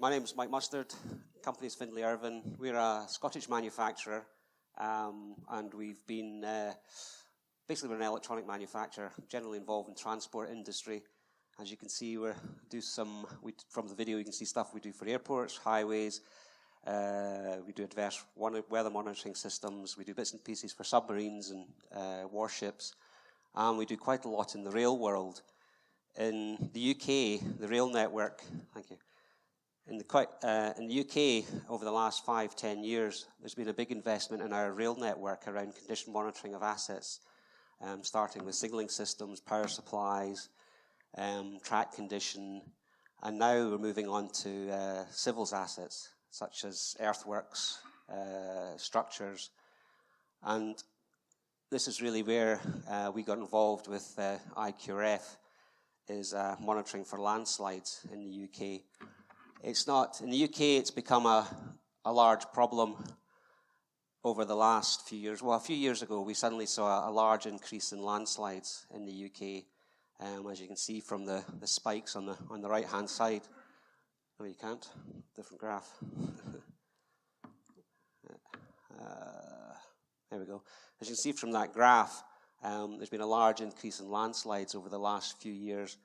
My name's Mike Mustard, company's Findlay Irvine. We're a Scottish manufacturer, and we've been, basically we're an electronic manufacturer, generally involved in transport industry. As you can see, from the video you can see stuff we do for airports, highways, we do adverse weather monitoring systems, we do bits and pieces for submarines and warships, and we do quite a lot in the rail world. In the UK, the rail network, thank you. In the UK, over the last 5-10 years, there's been a big investment in our rail network around condition monitoring of assets, starting with signalling systems, power supplies, track condition, and now we're moving on to civils assets, such as earthworks, structures, and this is really where we got involved with IQRF, is monitoring for landslides in the UK. It's not, in the UK, it's become a large problem over the last few years. Well, a few years ago, we suddenly saw a large increase in landslides in the UK, as you can see from the spikes on the right-hand side. No, you can't. Different graph. There we go. As you can see from that graph, there's been a large increase in landslides over the last few years.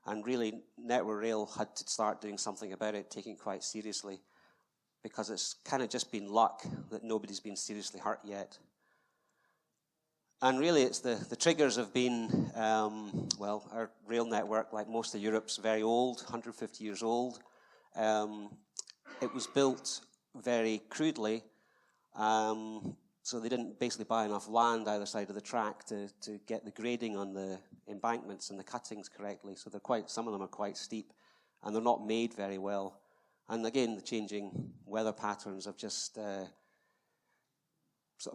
And really, Network Rail had to start doing something about it, taking it quite seriously, because it's kind of just been luck that nobody's been seriously hurt yet. And really, it's the triggers have been, well, our rail network, like most of Europe's very old, 150 years old. It was built very crudely, so they didn't basically buy enough land either side of the track to get the grading on the embankments and the cuttings correctly. So some of them are quite steep, and they're not made very well. And again, the changing weather patterns have just sort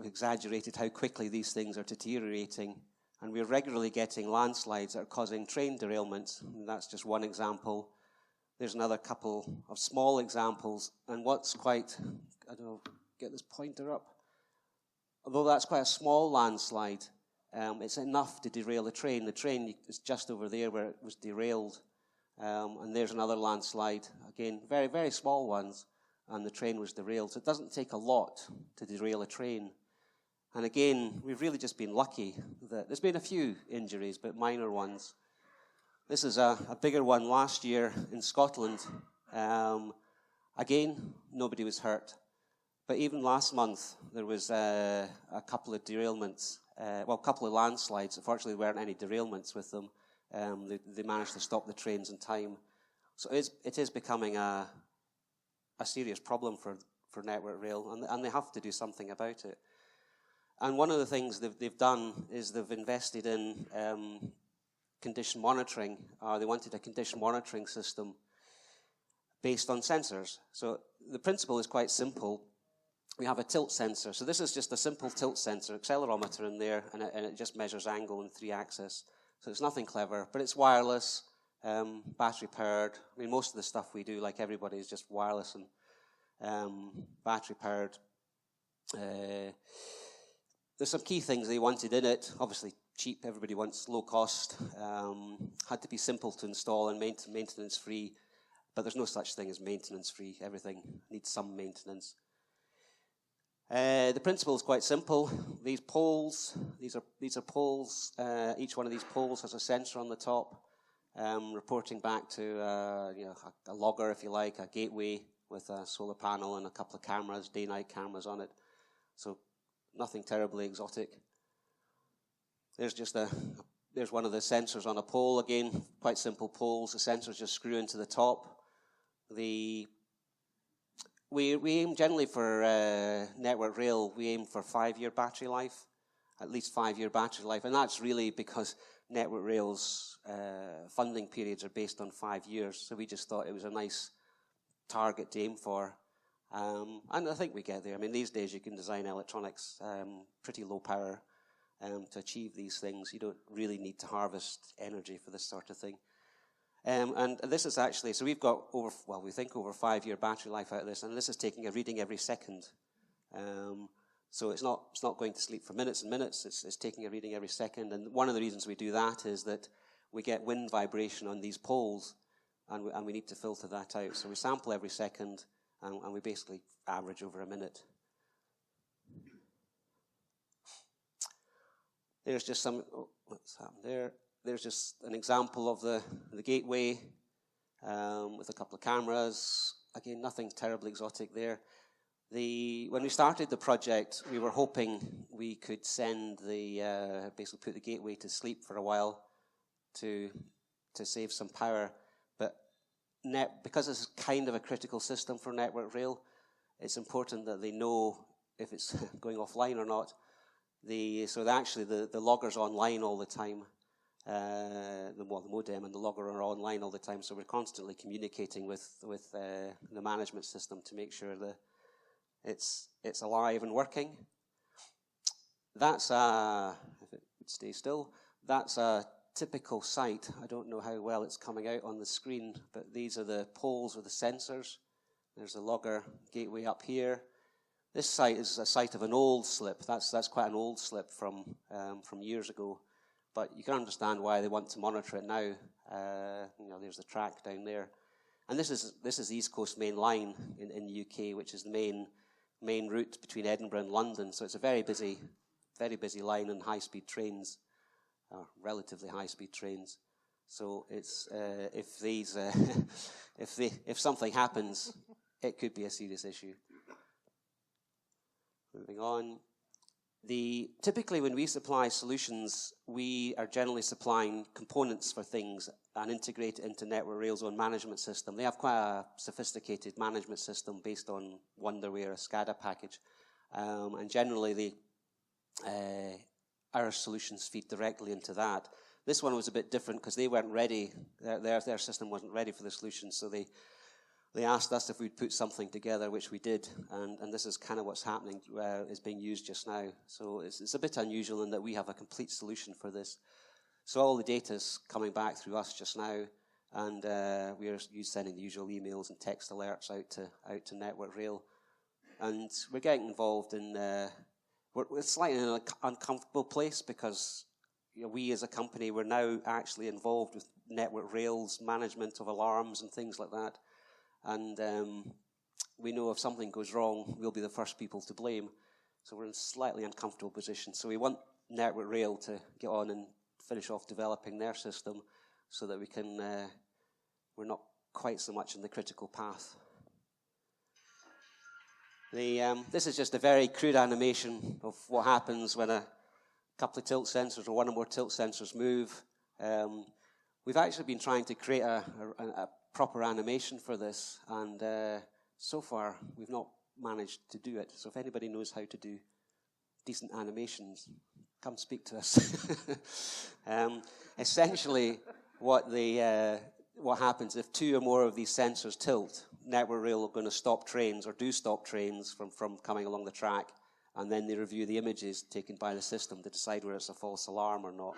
of exaggerated how quickly these things are deteriorating. And we're regularly getting landslides that are causing train derailments. And that's just one example. There's another couple of small examples. And what's quite, I don't know, get this pointer up. Although that's quite a small landslide, it's enough to derail the train. The train is just over there where it was derailed. And there's another landslide, again, very, very small ones, and the train was derailed. So it doesn't take a lot to derail a train. And again, we've really just been lucky that there's been a few injuries, but minor ones. This is a bigger one last year in Scotland. Again, nobody was hurt. But even last month, there was a couple of derailments, a couple of landslides. Unfortunately, there weren't any derailments with them. They managed to stop the trains in time. So it is becoming a serious problem for Network Rail, and they have to do something about it. And one of the things they've done is they've invested in condition monitoring. They wanted a condition monitoring system based on sensors. So the principle is quite simple. We have a tilt sensor. So this is just a simple tilt sensor, accelerometer in there, and it just measures angle in 3-axis. So it's nothing clever, but it's wireless, battery powered. I mean, most of the stuff we do, like everybody, is just wireless and battery powered. There's some key things they wanted in it. Obviously cheap, everybody wants low cost. Had to be simple to install and maintenance free, but there's no such thing as maintenance free. Everything needs some maintenance. The principle is quite simple. These poles, these are poles. Each one of these poles has a sensor on the top, reporting back to a logger, if you like, a gateway with a solar panel and a couple of cameras, day-night cameras on it. So nothing terribly exotic. There's one of the sensors on a pole again. Quite simple poles. The sensors just screw into the top. We aim generally for Network Rail, we aim for 5-year battery life, at least 5-year battery life. And that's really because Network Rail's funding periods are based on 5 years. So we just thought it was a nice target to aim for. And I think we get there. I mean, these days you can design electronics pretty low power to achieve these things. You don't really need to harvest energy for this sort of thing. And this is actually, so we've got we think over 5-year battery life out of this, and this is taking a reading every second. So it's not going to sleep for minutes and minutes, it's taking a reading every second. And one of the reasons we do that is that we get wind vibration on these poles, and we need to filter that out. So we sample every second, and we basically average over a minute. There's just some, what's happened there? There's just an example of the gateway with a couple of cameras. Again, nothing terribly exotic there. When we started the project, we were hoping we could send basically put the gateway to sleep for a while to save some power. But because it's kind of a critical system for Network Rail, it's important that they know if it's going offline or not. So the logger's online all the time. The modem and the logger are online all the time, so we're constantly communicating with the management system to make sure that it's alive and working. That's if it would stay still, that's a typical site. I don't know how well it's coming out on the screen, but these are the poles with the sensors. There's the logger gateway up here. This site is a site of an old slip. That's quite an old slip from years ago, but you can understand why they want to monitor it now. There's the track down there, and this is the East Coast Main Line in the UK, which is the main route between Edinburgh and London. So it's a very busy line, and high-speed trains, relatively high-speed trains. So it's if something happens, it could be a serious issue. Moving on. Typically when we supply solutions, we are generally supplying components for things and integrate it into Network Rail's own management system. They have quite a sophisticated management system based on Wonderware, a SCADA package. And generally our solutions feed directly into that. This one was a bit different because they weren't ready. Their system wasn't ready for the solution, so they asked us if we'd put something together, which we did, and this is kind of what's happening, is being used just now. So it's a bit unusual in that we have a complete solution for this. So all the data's coming back through us just now, and we're sending the usual emails and text alerts out to Network Rail. And we're getting involved in, we're slightly in an uncomfortable place because we as a company, we're now actually involved with Network Rail's management of alarms and things like that. And we know if something goes wrong, we'll be the first people to blame. So we're in a slightly uncomfortable position. So we want Network Rail to get on and finish off developing their system so that we're not quite so much in the critical path. This is just a very crude animation of what happens when a couple of tilt sensors or one or more tilt sensors move. We've actually been trying to create a proper animation for this, and so far we've not managed to do it. So if anybody knows how to do decent animations, come speak to us. Essentially, what happens if two or more of these sensors tilt, Network Rail are going to stop trains or do stop trains from coming along the track, and then they review the images taken by the system to decide whether it's a false alarm or not.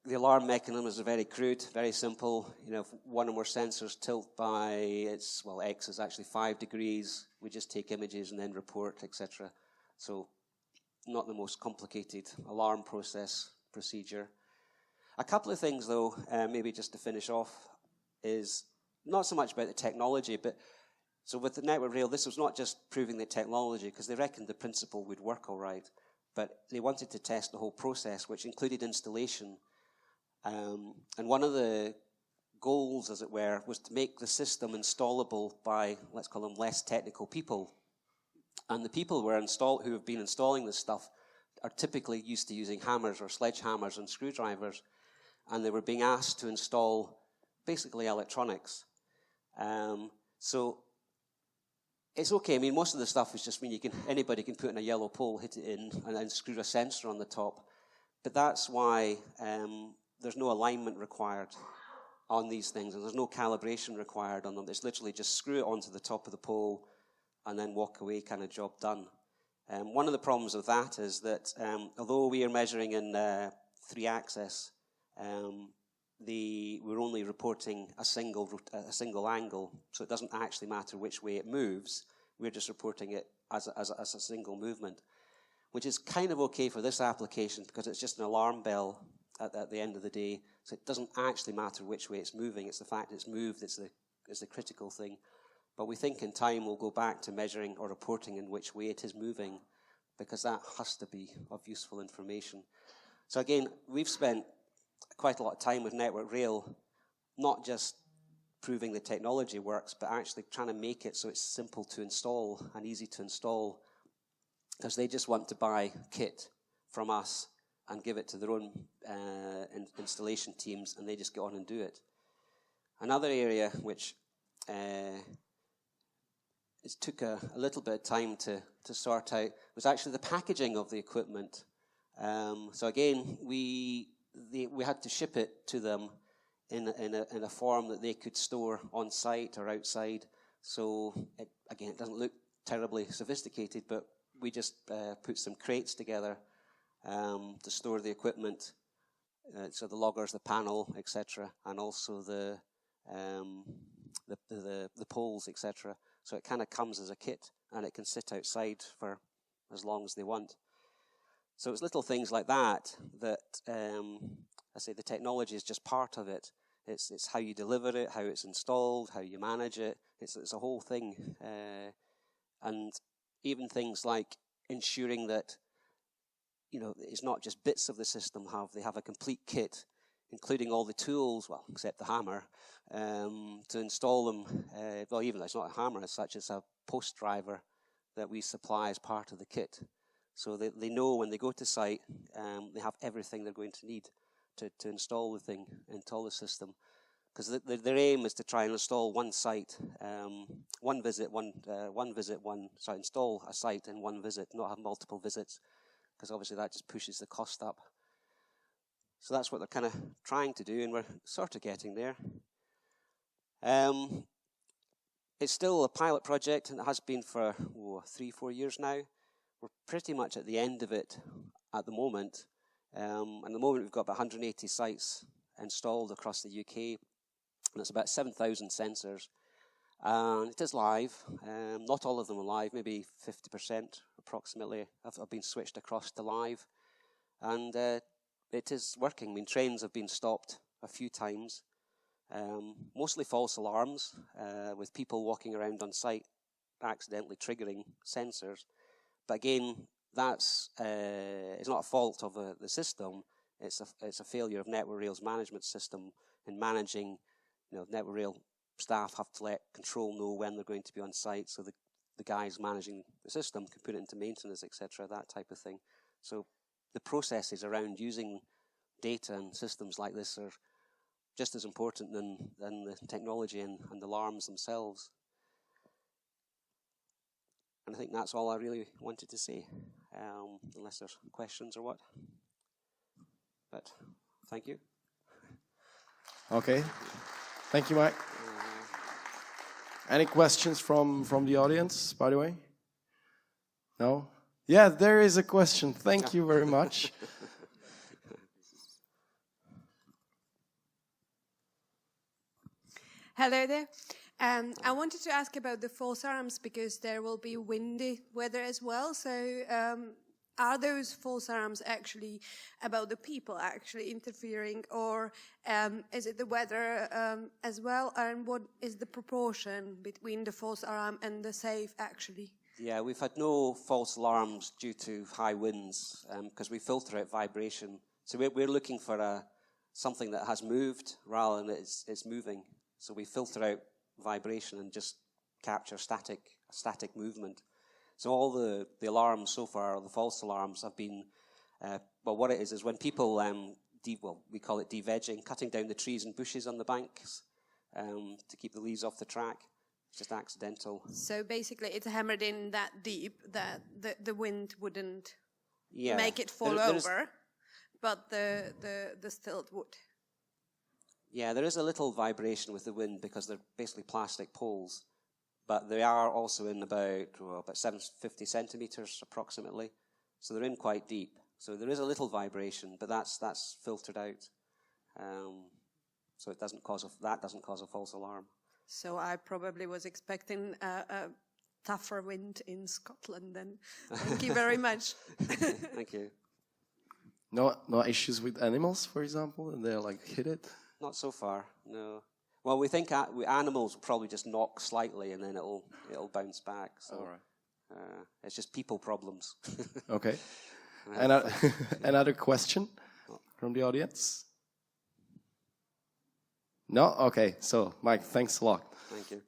The alarm mechanism is very crude, very simple. If one or more sensors tilt by X is actually 5 degrees. We just take images and then report, etc. So not the most complicated alarm procedure. A couple of things, though, maybe just to finish off, is not so much about the technology, but so with the Network Rail, this was not just proving the technology, because they reckoned the principle would work all right, but they wanted to test the whole process, which included installation. And one of the goals, as it were, was to make the system installable by, let's call them, less technical people. And the people who have been installing this stuff are typically used to using hammers or sledgehammers and screwdrivers, and they were being asked to install basically electronics. So it's okay. I mean, most of the stuff is just anybody can put in a yellow pole, hit it in, and then screw a sensor on the top. But that's why there's no alignment required on these things, and there's no calibration required on them. It's literally just screw it onto the top of the pole and then walk away, kind of job done. One of the problems with that is that although we are measuring in 3-axis, we're only reporting a single angle, so it doesn't actually matter which way it moves. We're just reporting it as a single movement, which is kind of okay for this application because it's just an alarm bell. at the end of the day. So it doesn't actually matter which way it's moving. It's the fact it's moved that's the critical thing. But we think in time we'll go back to measuring or reporting in which way it is moving, because that has to be of useful information. So again, we've spent quite a lot of time with Network Rail, not just proving the technology works, but actually trying to make it so it's simple to install and easy to install, because they just want to buy kit from us and give it to their own installation teams, and they just get on and do it. Another area which it took a little bit of time to sort out was actually the packaging of the equipment. So again, we had to ship it to them in a form that they could store on site or outside. So it doesn't look terribly sophisticated, but we just put some crates together to store the equipment. So the loggers, the panel, etc., and also the poles, etc. So it kind of comes as a kit, and it can sit outside for as long as they want. So it's little things like that I say the technology is just part of it. It's how you deliver it, how it's installed, how you manage it. It's a whole thing. And even things like ensuring that, it's not just bits of the system they have a complete kit, including all the tools, well, except the hammer, to install them. Well, even though it's not a hammer as such, it's a post driver that we supply as part of the kit. So they know when they go to site, they have everything they're going to need to install the thing, install the system. Because their aim is to try and install one site, install a site in one visit, not have multiple visits, because obviously that just pushes the cost up. So that's what they're kind of trying to do, and we're sort of getting there. It's still a pilot project, and it has been for 3-4 years now. We're pretty much at the end of it at the moment. At the moment, we've got about 180 sites installed across the UK, and it's about 7,000 sensors. And it is live. Not all of them are live, maybe 50% approximately have been switched across to live. And it is working. I mean, trains have been stopped a few times, mostly false alarms, with people walking around on site accidentally triggering sensors. But again, that's it's not a fault of the system. It's a failure of Network Rail's management system in managing. Network Rail staff have to let control know when they're going to be on site, so the guys managing the system can put it into maintenance, etc., that type of thing. So the processes around using data and systems like this are just as important than the technology and the alarms themselves. And I think that's all I really wanted to say, unless there's questions or what. But thank you. Okay. Thank you, Mike. Any questions from the audience, by the way? No? Yeah, there is a question. Thank you very much. Hello there. I wanted to ask about the false alarms because there will be windy weather as well. So are those false alarms actually about the people actually interfering, or is it the weather as well? And what is the proportion between the false alarm and the safe actually? Yeah, we've had no false alarms due to high winds because we filter out vibration. So we're looking for something that has moved rather than it's moving. So we filter out vibration and just capture static movement. So all the alarms so far, the false alarms, have been, what it is when people, we call it de-vegging, cutting down the trees and bushes on the banks to keep the leaves off the track. It's just accidental. So basically it's hammered in that deep that the wind wouldn't make it fall over, but the stilt would. Yeah, there is a little vibration with the wind because they're basically plastic poles. But they are also in about 750 centimeters approximately. So they're in quite deep. So there is a little vibration, but that's filtered out. So that doesn't cause a false alarm. So I probably was expecting a tougher wind in Scotland then. Thank you very much. Thank you. No issues with animals, for example, and they're like hit it? Not so far, no. Well, we think animals will probably just knock slightly and then it'll bounce back. So All right. it's just people problems. Okay. Another question from the audience? No? Okay. So, Mike, thanks a lot. Thank you.